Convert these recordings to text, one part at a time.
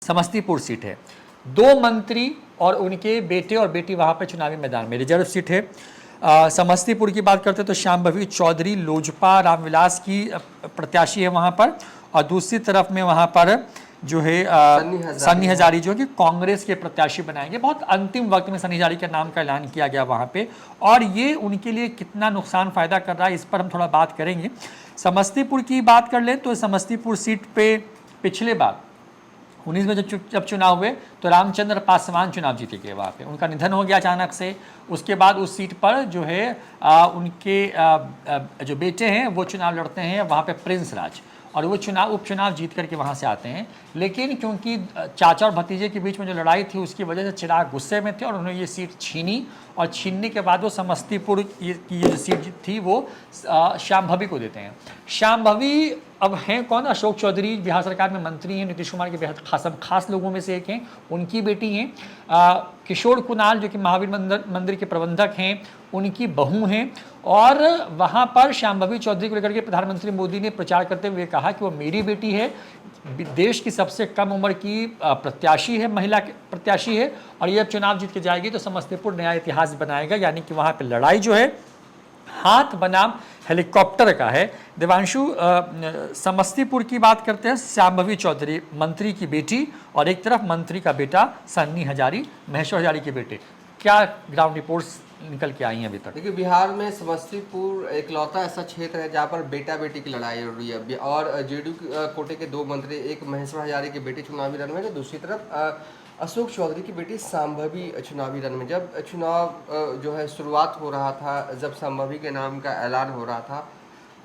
Samastipur seat है, 2 मंत्री और उनके बेटे और बेटी वहाँ पे चुनावी मैदान में, रिजर्व सीट है। समस्तीपुर की बात करते हैं तो श्यामभवी चौधरी लोजपा रामविलास की प्रत्याशी है वहाँ पर, और दूसरी तरफ में वहाँ पर जो है सन्नी हजारी जो कि कांग्रेस के प्रत्याशी बनाएंगे। बहुत अंतिम वक्त में सन्नी हजारी के नाम का ऐलान किया गया वहाँ पे, और ये उनके लिए कितना नुकसान फायदा कर रहा है इस पर हम थोड़ा बात करेंगे। समस्तीपुर की बात कर लें तो समस्तीपुर सीट पे पिछले बार 19 में जब चुनाव हुए तो रामचंद्र पासवान चुनाव जीते गए वहाँ पे, उनका निधन हो गया अचानक से। उसके बाद उस सीट पर जो है उनके जो बेटे हैं वो चुनाव लड़ते हैं वहाँ पे, प्रिंस राज, और वो उपचुनाव जीत करके वहाँ से आते हैं। लेकिन क्योंकि चाचा और भतीजे के बीच में जो लड़ाई थी उसकी वजह से चिराग गुस्से में थे और उन्होंने ये सीट छीनी, और छीनने के बाद वो समस्तीपुर की ये सीट थी वो श्यामभवी को देते हैं। श्यामभवी अब हैं कौन? अशोक चौधरी बिहार सरकार में मंत्री हैं, नीतीश कुमार के बेहद खास लोगों में से एक हैं, उनकी बेटी हैं। किशोर कुणाल जो कि महावीर मंदिर के प्रबंधक हैं, उनकी बहू हैं। और वहाँ पर श्यामभवी चौधरी को लेकर के प्रधानमंत्री मोदी ने प्रचार करते हुए कहा कि वो मेरी बेटी है, देश की सबसे कम उम्र की प्रत्याशी है, महिला प्रत्याशी है, और ये अब चुनाव जीत के जाएगी तो समस्तीपुर नया इतिहास बनाएगा। यानी कि वहाँ पर लड़ाई जो है हाथ बनाम हेलीकॉप्टर का है। देवांशु, समस्तीपुर की बात करते हैं, श्यामभवी चौधरी मंत्री की बेटी और एक तरफ मंत्री का बेटा सन्नी हजारी, महेश्वर हजारी के बेटे, क्या ग्राउंड रिपोर्ट्स निकल के आई हैं अभी तक? देखिए, बिहार में समस्तीपुर एकलौता ऐसा क्षेत्र है जहाँ पर बेटा बेटी की लड़ाई हो रही है, और जेडीयू कोटे के 2 मंत्री, एक महेश्वर हजारी के बेटे चुनावी रण में, दूसरी तरफ अशोक चौधरी की बेटी शांभवी चुनावी रण में। जब चुनाव जो है शुरुआत हो रहा था, जब शांभवी के नाम का ऐलान हो रहा था,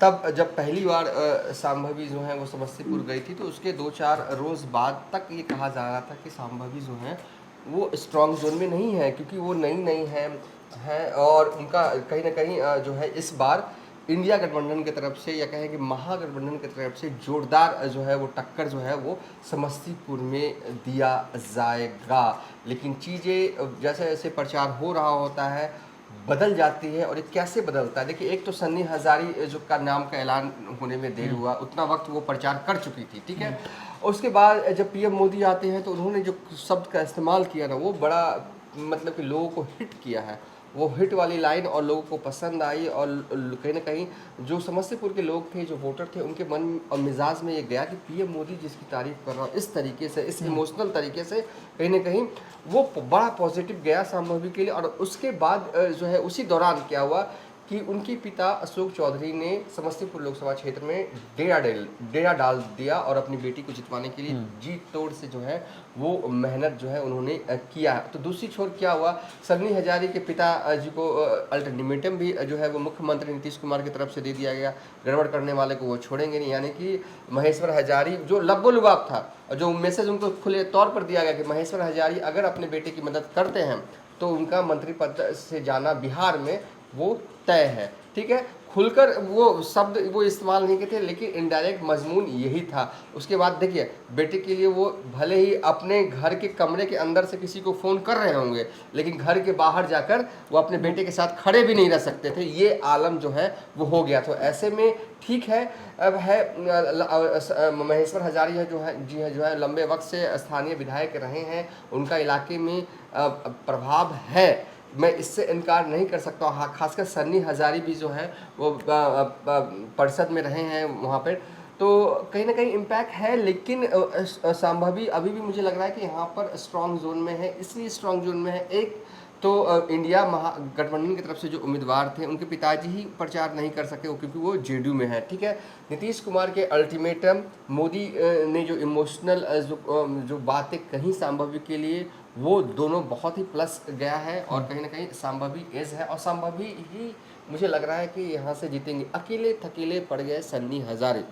तब जब पहली बार शांभवी जो है वो समस्तीपुर गई थी तो उसके 2-4 रोज बाद तक ये कहा जा रहा था कि शांभवी जो है वो स्ट्रॉन्ग जोन में नहीं है, क्योंकि वो नई है और उनका कहीं ना कहीं जो है इस बार इंडिया गठबंधन की तरफ से, या कहें कि महागठबंधन की तरफ से जोरदार जो है वो टक्कर जो है वो समस्तीपुर में दिया जाएगा। लेकिन चीज़ें जैसे जैसे प्रचार हो रहा होता है बदल जाती है, और ये कैसे बदलता है? देखिए, एक तो सन्नी हजारी जो का नाम का ऐलान होने में देर हुआ, उतना वक्त वो प्रचार कर चुकी थी, ठीक है। उसके बाद जब पीएम मोदी आते हैं तो उन्होंने जो शब्द का इस्तेमाल किया ना, वो बड़ा मतलब कि लोगों को हिट किया है, वो हिट वाली लाइन, और लोगों को पसंद आई। और कहीं ना कहीं जो समस्तीपुर के लोग थे, जो वोटर थे, उनके मन और मिजाज में ये गया कि पीएम मोदी जिसकी तारीफ कर रहा हूँ इस तरीके से, इस इमोशनल तरीके से, कहीं ना कहीं वो बड़ा पॉजिटिव गया शांभवी के लिए। और उसके बाद जो है उसी दौरान क्या हुआ कि उनके पिता अशोक चौधरी ने समस्तीपुर लोकसभा क्षेत्र में डेरा डाल दिया और अपनी बेटी को जितवाने के लिए जी तोड़ से जो है वो मेहनत जो है उन्होंने किया। तो दूसरी छोर क्या हुआ, सन्नी हजारी के पिताजी को अल्टीमेटम भी जो है वो मुख्यमंत्री नीतीश कुमार की तरफ से दे दिया गया, गड़बड़ करने वाले को वो छोड़ेंगे नहीं। यानी कि महेश्वर हजारी जो लब्बो लुबाब था, और जो मैसेज उनको खुले तौर पर दिया गया कि महेश्वर हजारी अगर अपने बेटे की मदद करते हैं तो उनका मंत्री पद से जाना बिहार में वो तय है, ठीक है। खुलकर वो शब्द वो इस्तेमाल नहीं किए थे, लेकिन इनडायरेक्ट मजमून यही था। उसके बाद देखिए, बेटे के लिए वो भले ही अपने घर के कमरे के अंदर से किसी को फ़ोन कर रहे होंगे, लेकिन घर के बाहर जाकर वो अपने बेटे के साथ खड़े भी नहीं रह सकते थे, ये आलम जो है वो हो गया। तो ऐसे में ठीक है, अब है महेश्वर हजारी है जो है लंबे वक्त से स्थानीय विधायक रहे हैं, उनका इलाके में प्रभाव है, मैं इससे इनकार नहीं कर सकता। हाँ, खासकर सन्नी हजारी भी जो है वो परिषद में रहे हैं वहाँ पर, तो कहीं ना कहीं इम्पैक्ट है। लेकिन शांभवी अभी भी मुझे लग रहा है कि यहाँ पर स्ट्रॉन्ग जोन में है। इसलिए स्ट्रॉन्ग जोन में है, एक तो इंडिया महागठबंधन की तरफ से जो उम्मीदवार थे उनके पिताजी ही प्रचार नहीं कर सके, क्योंकि वो जेडीयू में है, ठीक है। नीतीश कुमार के अल्टीमेटम, मोदी ने जो इमोशनल जो बातें कही शांभवी के लिए, वो दोनों बहुत ही प्लस गया है। और कहीं ना कहीं शांभवी एज है, और शांभवी ही मुझे लग रहा है कि यहाँ से जीतेंगे। अकेले थकेले पड़ गए सन्नी हजारे।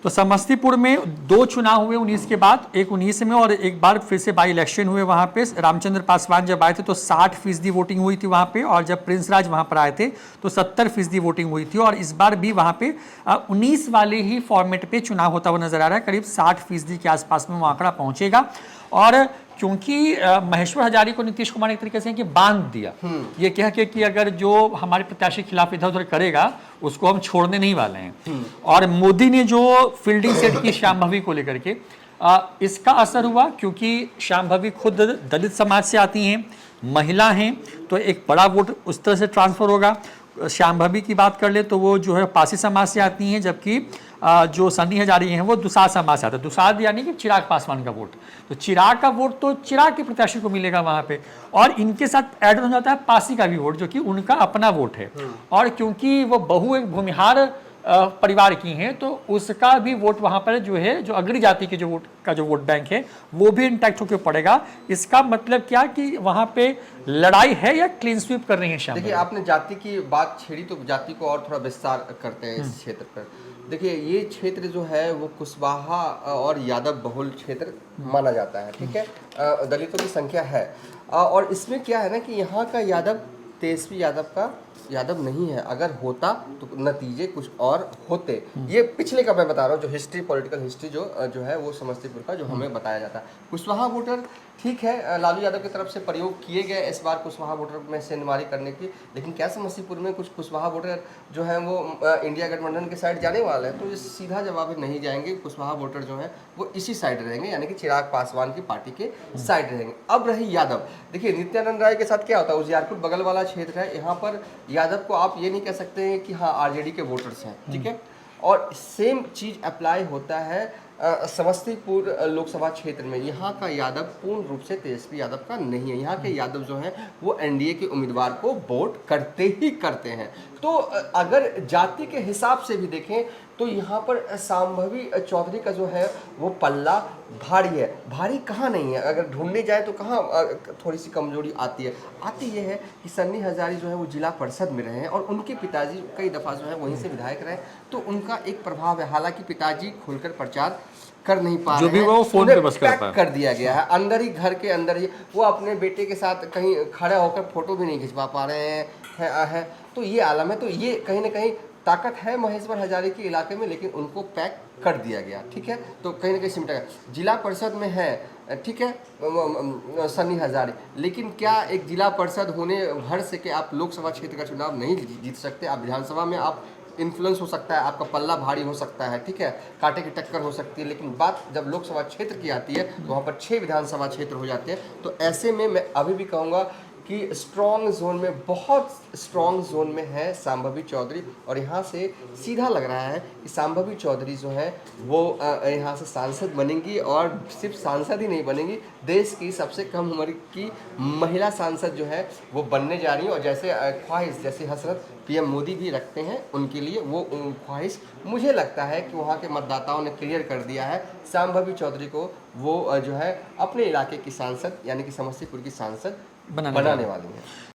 तो समस्तीपुर में 2 चुनाव हुए 19 के बाद, एक 19 में और एक बार फिर से बाई इलेक्शन हुए वहाँ पे। रामचंद्र पासवान जब आए थे तो 60% वोटिंग हुई थी वहाँ पे, और जब प्रिंस राज वहाँ पर आए थे तो 70% वोटिंग हुई थी। और इस बार भी वहाँ पे 19 वाले ही फॉर्मेट पे चुनाव होता हुआ नजर आ रहा है, करीब 60% के आसपास में वो आंकड़ा पहुँचेगा। और क्योंकि महेश्वर हजारी को नीतीश कुमार ने एक तरीके से कि बांध दिया, ये कह के कि अगर जो हमारे प्रत्याशी के खिलाफ इधर उधर करेगा उसको हम छोड़ने नहीं वाले हैं। और मोदी ने जो फील्डिंग सेट की शांभवी को लेकर के, इसका असर हुआ क्योंकि शांभवी खुद दलित समाज से आती हैं, महिला हैं, तो एक बड़ा वोट उस तरह से ट्रांसफर होगा। शांभवी की बात कर ले तो वो जो है पासी समाज से आती हैं, जबकि जो सन्नी हजारी हैं वो दुसाद समाज से आते हैं। दुसाद यानी कि चिराग पासवान का वोट, तो चिराग का वोट तो चिराग के प्रत्याशी को मिलेगा वहां पे, और इनके साथ ऐड हो जाता है पासी का भी वोट जो कि उनका अपना वोट है। और क्योंकि वो बहु एक भूमिहार परिवार की हैं, तो उसका भी वोट वहां पर जो है, जो अग्रणी जाति के जो वोट का जो वोट बैंक है वो भी इंटैक्ट होकर पड़ेगा। इसका मतलब क्या कि वहां पे लड़ाई है या क्लीन स्वीप कर रही है शाम? देखिए, आपने जाति की बात छेड़ी तो जाति को और थोड़ा विस्तार करते हैं इस क्षेत्र पर। देखिए, ये क्षेत्र जो है वो कुशवाहा और यादव बहुल क्षेत्र माना जाता है, ठीक है। दलितों की संख्या है, और इसमें क्या है ना कि यहाँ का यादव तेजस्वी यादव का यादव नहीं है। अगर होता तो नतीजे कुछ और होते। ये पिछले का मैं बता रहा हूँ, जो हिस्ट्री, पॉलिटिकल हिस्ट्री जो है वो समस्तीपुर का जो हमें बताया जाता है। कुशवाहा वोटर ठीक है, लालू यादव की तरफ से प्रयोग किए गए इस बार कुशवाहा वोटर में सेंधमारी करने की, लेकिन क्या समस्तीपुर में कुछ कुशवाहा वोटर जो है वो इंडिया गठबंधन के साइड जाने वाले हैं? तो ये सीधा जवाब है, नहीं जाएंगे। कुशवाहा वोटर जो है वो इसी साइड रहेंगे, यानी कि चिराग पासवान की पार्टी के साइड रहेंगे। अब रही यादव, देखिए नित्यानंद राय के साथ क्या होता है, उजियारपुर बगल वाला क्षेत्र है, यहाँ पर यादव को आप ये नहीं कह सकते हैं कि हाँ आरजेडी के वोटर्स हैं, ठीक है। और सेम चीज अप्लाई होता है समस्तीपुर लोकसभा क्षेत्र में। यहाँ का यादव पूर्ण रूप से तेजस्वी यादव का नहीं है। यहाँ के यादव जो हैं वो एनडीए के उम्मीदवार को वोट करते ही करते हैं। तो अगर जाति के हिसाब से भी देखें तो यहाँ पर शांभवी चौधरी का जो है वो पल्ला भारी है। भारी कहाँ नहीं है, अगर ढूंढने जाए तो कहाँ थोड़ी सी कमजोरी आती है। आती ये है कि सन्नी हजारी जो है वो जिला परिषद में रहे हैं, और उनके पिताजी कई दफ़ा जो है वहीं से विधायक रहे, तो उनका एक प्रभाव है। हालांकि पिताजी खुलकर प्रचार कर नहीं पा रहे हैं, जो भी वो फोन पे बस कर दिया गया है, अंदर ही, घर के अंदर ही। वो अपने बेटे के साथ कहीं खड़े होकर फोटो भी नहीं खिंचवा पा रहे हैं। तो ये आलम है। तो ये कहीं ना कहीं ताकत है महेश्वर हजारी के इलाके में, लेकिन उनको पैक कर दिया गया, ठीक है। तो कहीं ना कहीं सिमटा गया। जिला परिषद में है, ठीक है, सन्नी हजारी, लेकिन क्या एक जिला परिषद होने भर से कि आप लोकसभा क्षेत्र का चुनाव नहीं जीत सकते? आप विधानसभा में आप इन्फ्लुएंस हो सकता है, आपका पल्ला भारी हो सकता है, ठीक है, कांटे की टक्कर हो सकती है, लेकिन बात जब लोकसभा क्षेत्र की आती है तो वहाँ पर 6 विधानसभा क्षेत्र हो जाते हैं। तो ऐसे में मैं अभी भी कहूँगा कि स्ट्रॉन्ग जोन में, बहुत स्ट्रॉन्ग जोन में है शांभवी चौधरी, और यहाँ से सीधा लग रहा है कि शांभवी चौधरी जो है वो यहाँ से सांसद बनेंगी, और सिर्फ सांसद ही नहीं बनेंगी, देश की सबसे कम उम्र की महिला सांसद जो है वो बनने जा रही है। और जैसे ख्वाहिश, जैसे हसरत पीएम मोदी भी रखते हैं उनके लिए, वो ख्वाहिश मुझे लगता है कि वहाँ के मतदाताओं ने क्लियर कर दिया है। शांभवी चौधरी को वो जो है अपने इलाके की सांसद, यानी कि समस्तीपुर की सांसद बनाने वाली है।